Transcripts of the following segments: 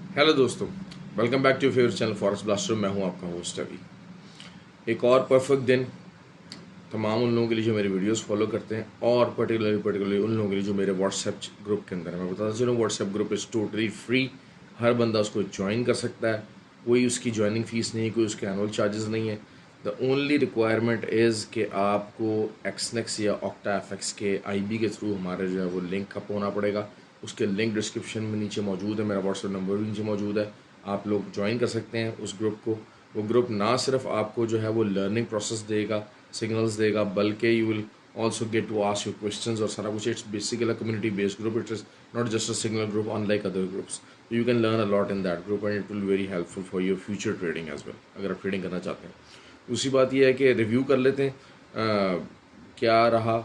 Hello दोस्तों, welcome back to your favourite channel Forest Blaster. मैं हूं आपका होस्ट अभी। एक और परफेक्ट दिन तमाम उन लोगों के लिए जो मेरे वीडियोस फॉलो करते हैं, और पर्टिकुलरली उन लोगों के लिए जो मेरे व्हाट्सएप ग्रुप के अंदर है। मैं बताता चलूँ, WhatsApp group is totally free. हर बंदा उसको ज्वाइन कर सकता है। कोई उसकी ज्वाइनिंग फ़ीस नहीं है, कोई उसके एनुअल चार्जेस नहीं है। द ओनली रिक्वायरमेंट इज़ कि आपको एक्सनेक्स या ऑक्टा एफएक्स के आईबी के थ्रू हमारे जो है वो लिंक अप होना पड़ेगा। उसके लिंक डिस्क्रिप्शन में नीचे मौजूद है, मेरा व्हाट्सएप नंबर भी नीचे मौजूद है। आप लोग ज्वाइन कर सकते हैं उस ग्रुप को। वो ग्रुप ना सिर्फ आपको जो है वो लर्निंग प्रोसेस देगा, सिग्नल्स देगा, बल्कि you will also get to ask your questions और सारा कुछ। It's basically a community based group. It is not just a single group unlike other groups. So you can learn a lot in that group and it will be very helpful for your future trading as well, अगर आप trading करना चाहते हैं। दूसरी बात यह है कि रिव्यू कर लेते हैं क्या रहा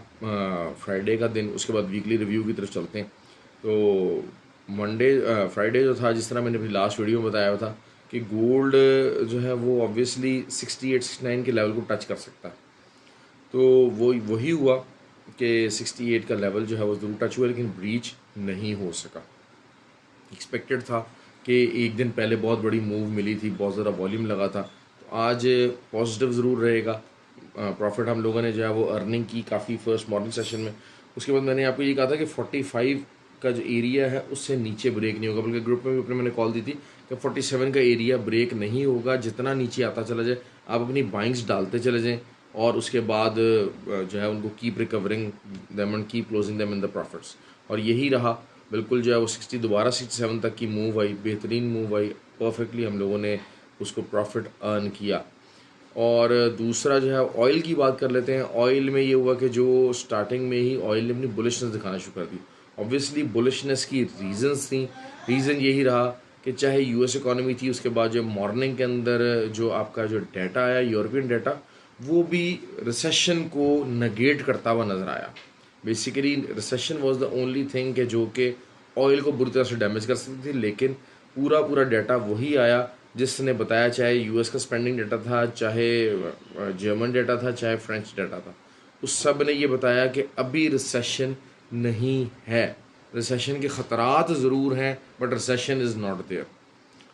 फ्राइडे का दिन, उसके बाद वीकली रिव्यू की तरफ चलते हैं। तो मंडे फ्राइडे जो था, जिस तरह मैंने अभी लास्ट वीडियो में बताया था कि गोल्ड जो है वो ऑब्वियसली 68-69 के लेवल को टच कर सकता है। तो वो वही हुआ कि 68 का लेवल जो है वो ज़रूर टच हुआ, लेकिन ब्रीच नहीं हो सका। एक्सपेक्टेड था कि एक दिन पहले बहुत बड़ी मूव मिली थी, बहुत ज़्यादा वॉल्यूम लगा था, तो आज पॉजिटिव ज़रूर रहेगा। प्रॉफिट हम लोगों ने जो है वो अर्निंग की काफ़ी फर्स्ट मॉर्निंग सेशन में। उसके बाद मैंने आपको ये कहा था कि 45 का जो एरिया है उससे नीचे ब्रेक नहीं होगा, बल्कि ग्रुप में भी अपने मैंने कॉल दी थी कि 47 का एरिया ब्रेक नहीं होगा। जितना नीचे आता चला जाए आप अपनी बाइंग्स डालते चले जाएँ, और उसके बाद जो है उनको keep recovering them and keep closing them in the profits. और यही रहा। बिल्कुल जो है वो 60 दोबारा 67 तक की मूव आई, बेहतरीन मूव आई। परफेक्टली हम लोगों ने उसको प्रॉफिट अर्न किया। और दूसरा जो है ऑयल की बात कर लेते हैं। ऑयल में ये हुआ कि जो स्टार्टिंग में ही ऑयल ने अपनी बुलिशनेस दिखाना शुरू कर दी। ऑब्वियसली बुलिशनेस की रीजंस थी। रीज़न यही रहा कि चाहे यूएस इकॉनमी थी, उसके बाद जो मॉर्निंग के अंदर जो आपका जो डाटा आया यूरोपियन डाटा, वो भी रिसेशन को नगेट करता हुआ नज़र आया। Basically recession was the only thing के जो कि ऑयल को बुरी तरह से डैमेज कर सकती थी, लेकिन पूरा पूरा डाटा वही आया जिसने बताया। चाहे यूएस का स्पेंडिंग डाटा था, चाहे जर्मन डाटा था, चाहे फ्रेंच डाटा था, उस सब ने ये बताया कि अभी रिसेशन नहीं है। रिसेशन के ख़तरात ज़रूर हैं but recession is not there.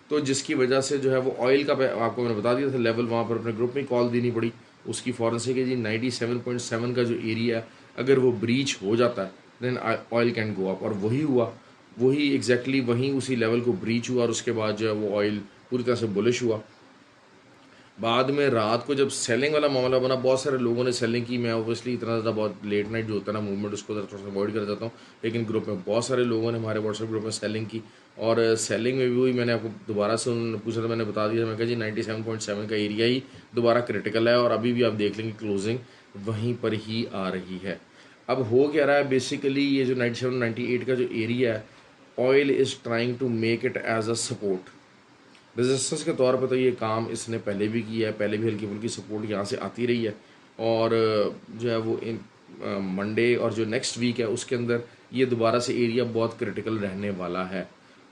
तो जिसकी वजह से जो है वो ऑयल का आपको मैंने बता दिया था लेवल, वहाँ पर अपने ग्रुप में कॉल देनी पड़ी उसकी फ़ौरन से कि जी 97.7 का जो एरिया है अगर वो ब्रीच हो जाता है then oil can go up. और वही हुआ, वही एग्जैक्टली वहीं उसी लेवल को ब्रीच हुआ, और उसके बाद जो है वो ऑयल पूरी तरह से बुलिश हुआ। बाद में रात को जब सेलिंग वाला मामला बना, बहुत सारे लोगों ने सेलिंग की। मैं ऑब्वियसली इतना ज़्यादा बहुत लेट नाइट जो होता है ना मूवमेंट, उसको थोड़ा सा अवॉइड कर जाता हूँ, लेकिन ग्रुप में बहुत सारे लोगों ने हमारे व्हाट्सएप ग्रुप में सेलिंग की। और सेलिंग में भी वही मैंने आपको दोबारा से उन्होंने पूछा था, मैंने बता दिया। मैं कहा जी 97.7 का एरिया ही दोबारा क्रिटिकल है, और अभी भी आप देख लेंगे क्लोजिंग वहीं पर ही आ रही है। अब हो क्या रहा है, बेसिकली ये जो 97-98 का जो एरिया है, oil is trying to make it as a support resistance के तौर पे। तो ये काम इसने पहले भी किया है, पहले भी हल्की फुल्की सपोर्ट यहाँ से आती रही है। और जो है वो इन मंडे और जो नेक्स्ट वीक है उसके अंदर ये दोबारा से एरिया बहुत क्रिटिकल रहने वाला है।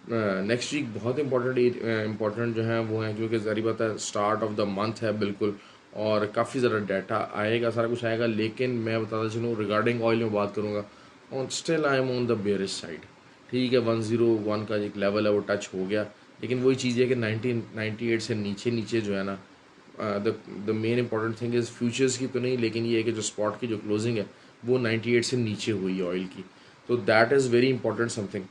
नेक्स्ट वीक बहुत इंपॉर्टेंट जो है वो है, क्योंकि ज़ाहिर बात है स्टार्ट ऑफ द मंथ है बिल्कुल, और काफ़ी ज़्यादा डाटा आएगा, सारा कुछ आएगा। लेकिन मैं बताता चलूँ रिगार्डिंग ऑयल में बात करूँगा, on still I am on the bearish side. ठीक है, 101 का एक लेवल है वो टच हो गया, लेकिन वही चीज़ है कि 1998 से नीचे नीचे जो है ना, the main important thing is futures की तो नहीं, लेकिन ये है कि जो स्पॉट की जो क्लोजिंग है वो 98 से नीचे हुई है ऑयल की। तो that is very important something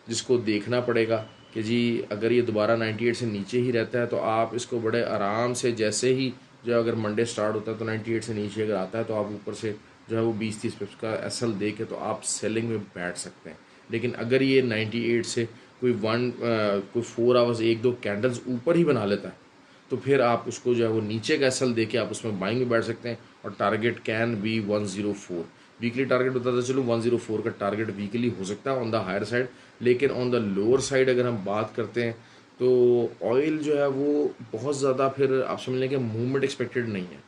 जिसको देखना पड़ेगा कि जी अगर ये दोबारा 98 से नीचे ही रहता है तो आप इसको बड़े आराम से, जैसे ही जो है अगर मंडे स्टार्ट होता है तो 98 से नीचे अगर आता है तो आप ऊपर से जो है वो 20-30 पिप्स का एसएल दे के तो आप सेलिंग में बैठ सकते हैं। लेकिन अगर ये 98 से कोई 4 आवर्स 1-2 कैंडल्स ऊपर ही बना लेता है तो फिर आप उसको जो है वो नीचे का एसएल दे के आप उसमें बाइंग में बैठ सकते हैं। और target can be 104 weekly target बताता चलो 104 का टारगेट वीकली हो सकता है ऑन द हायर साइड। लेकिन ऑन द लोअर साइड अगर हम बात करते हैं तो ऑयल जो है वो बहुत ज़्यादा फिर आप समझ लें कि मूवमेंट एक्सपेक्टेड नहीं है,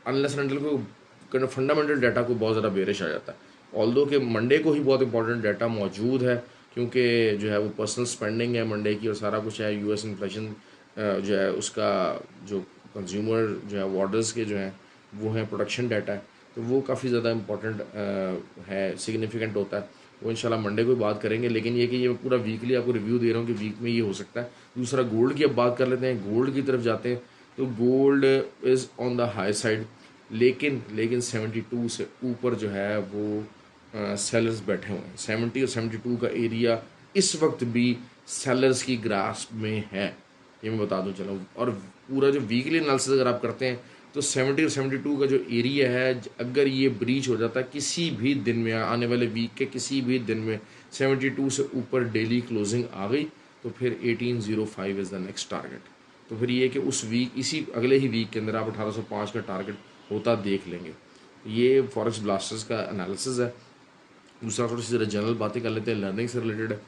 अनलेस एंड अनटिल को फंडामेंटल डाटा को बहुत ज़्यादा बेरिश आ जाता है। ऑल्दो कि मंडे को ही बहुत इंपॉर्टेंट डाटा मौजूद है, क्योंकि जो है वो पर्सनल स्पेंडिंग है मंडे की और सारा कुछ है। यूएस इन्फ्लेशन जो है उसका जो कंज्यूमर जो है ऑर्डर्स के जो हैं वो हैं, प्रोडक्शन डाटा है, तो वो काफ़ी ज़्यादा इम्पोर्टेंट है, सिग्निफिकेंट होता है। वो इंशाल्लाह मंडे को बात करेंगे। लेकिन ये कि ये पूरा वीकली आपको रिव्यू दे रहा हूँ कि वीक में ये हो सकता है। दूसरा गोल्ड की अब बात कर लेते हैं, गोल्ड की तरफ जाते हैं तो gold is on the high side, लेकिन 72 से ऊपर जो है वो सेलर्स बैठे हुए हैं। 70 और 72 का एरिया इस वक्त भी सेलर्स की ग्रास्प में है, ये मैं बता दूं चलो। और पूरा जो वीकली एनालिसिस अगर आप करते हैं तो 70 और 72 का जो एरिया है, अगर ये ब्रीच हो जाता है किसी भी दिन में, आने वाले वीक के किसी भी दिन में 72 से ऊपर डेली क्लोजिंग आ गई तो फिर 1805 इज़ द नेक्स्ट टारगेट। तो फिर ये कि उस वीक, इसी अगले ही वीक के अंदर आप 1805 का टारगेट होता देख लेंगे। ये फॉरेक्स ब्लास्टर्स का एनालिसिस है। दूसरा थोड़ी सी ज़रा जनरल बातें कर लेते हैं, लर्निंग से रिलेटेड है।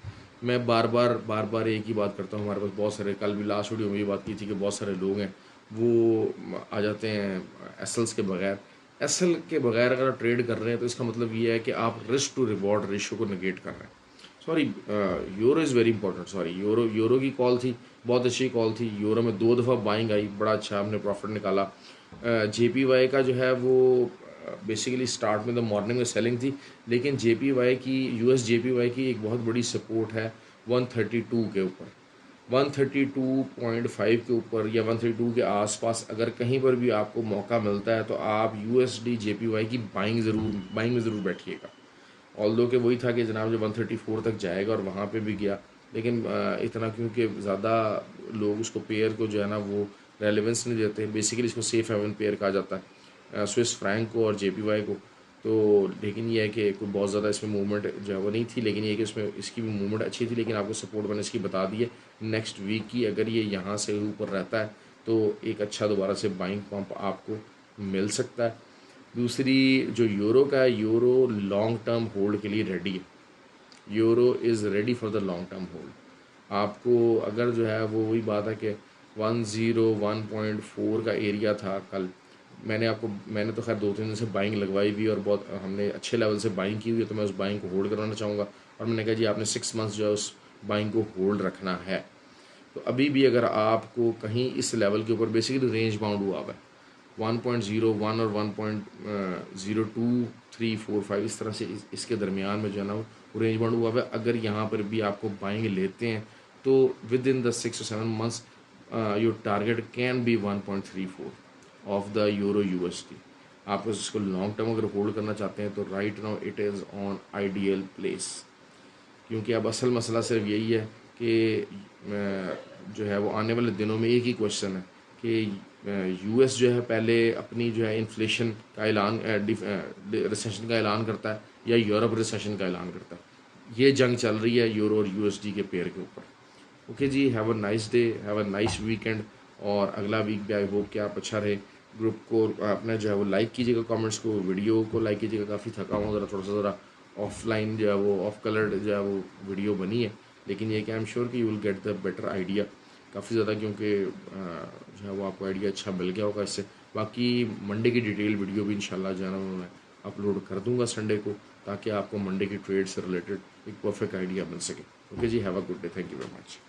मैं बार बार एक ही बात करता हूँ, हमारे पास बहुत सारे, कल भी लास्ट वीडियो में ये बात की थी कि बहुत सारे लोग हैं वो आ जाते हैं एसएल्स के बगैर। एसएल के बगैर अगर आप ट्रेड कर रहे हैं तो इसका मतलब ये है कि आप रिस्क टू रिवॉर्ड रेशियो को नेगेट कर रहे हैं। Sorry, euro is very important. Sorry, euro की कॉल थी, बहुत अच्छी कॉल थी। यूरो में 2 दफ़ा बाइंग आई, बड़ा अच्छा हमने प्रॉफिट निकाला। जेपीवाई का जो है वो बेसिकली स्टार्ट में तो मॉर्निंग में सेलिंग थी, लेकिन जेपीवाई की, यूएस जेपीवाई की एक बहुत बड़ी सपोर्ट है 132 के ऊपर, 132.5 के ऊपर या 132 के आसपास। अगर कहीं पर भी आपको मौका मिलता है तो आप यूएसडी जेपीवाई की बाइंग में ज़रूर बैठिएगा। ऑल्दो के वही था कि जनाब जो 134 तक जाएगा और वहाँ पे भी गया, लेकिन इतना क्योंकि ज़्यादा लोग उसको पेयर को जो है ना वो रेलेवेंस नहीं देते। बेसिकली इसको सेफ हेवन पेयर कहा जाता है, स्विस फ्रैंक को और जेपीवाई को। तो लेकिन ये है कि कोई बहुत ज़्यादा इसमें मूवमेंट जो है वो नहीं थी, लेकिन ये कि इसमें इसकी भी मूवमेंट अच्छी थी। लेकिन आपको सपोर्ट मैंने इसकी बता दी है नेक्स्ट वीक की। अगर ये यहाँ से ऊपर रहता है तो एक अच्छा दोबारा से बाइंग पंप आपको मिल सकता है। दूसरी जो यूरो का है, यूरो लॉन्ग टर्म होल्ड के लिए रेडी है। Euro is ready for the long term hold. आपको अगर जो है वो वही बात है कि 101.4 का एरिया था कल, मैंने तो खैर 2-3 दिन से बाइंग लगवाई हुई और बहुत हमने अच्छे लेवल से बाइंग की हुई है, तो मैं उस बाइंग को होल्ड कराना चाहूँगा। और मैंने कहा जी आपने 6 मंथ्स जो है उस बाइंग को होल्ड रखना है। तो अभी भी अगर आपको कहीं इस लेवल के ऊपर, बेसिकली रेंज बाउंड हुआ हुआ है 1.01 और 1.0235 इस तरह से इसके दरमियान में जो है ना वो रेंज बाउंड हुआ है। अगर यहाँ पर भी आपको बाइंग लेते हैं तो with in the 6 or 7 months your target can be 1.34 of the euro USD. आप इसको लॉन्ग टर्म अगर होल्ड करना चाहते हैं तो right now it is on ideal place. क्योंकि अब असल मसला सिर्फ यही है कि जो है वो आने वाले दिनों में एक ही क्वेश्चन है कि यूएस जो है पहले अपनी जो है इन्फ्लेशन का ऐलान, रिसेशन का ऐलान करता है या यूरोप रिसेशन का ऐलान करता है। ये जंग चल रही है यूरो और यूएसडी के पेयर के ऊपर। ओके जी, have a nice day, have a nice weekend. और अगला वीक भी आई होप कि आप अच्छा रहे। ग्रुप को अपना जो है वो लाइक कीजिएगा, कमेंट्स को, वीडियो को लाइक कीजिएगा। काफ़ी थका हुआ ज़रा, थोड़ा सा ज़रा ऑफलाइन जो है वो ऑफ कलर्ड जो है वो वीडियो बनी है, लेकिन ये कि आई एम श्योर कि you will get the better idea काफ़ी ज़्यादा, क्योंकि जो है वो आपको आइडिया अच्छा मिल गया होगा इससे। बाकी मंडे की डिटेल वीडियो भी इंशाल्लाह जो है ना मैं अपलोड कर दूंगा संडे को, ताकि आपको मंडे की ट्रेड से रिलेटेड एक परफेक्ट आइडिया मिल सके। ओके जी, have a good day, thank you very much.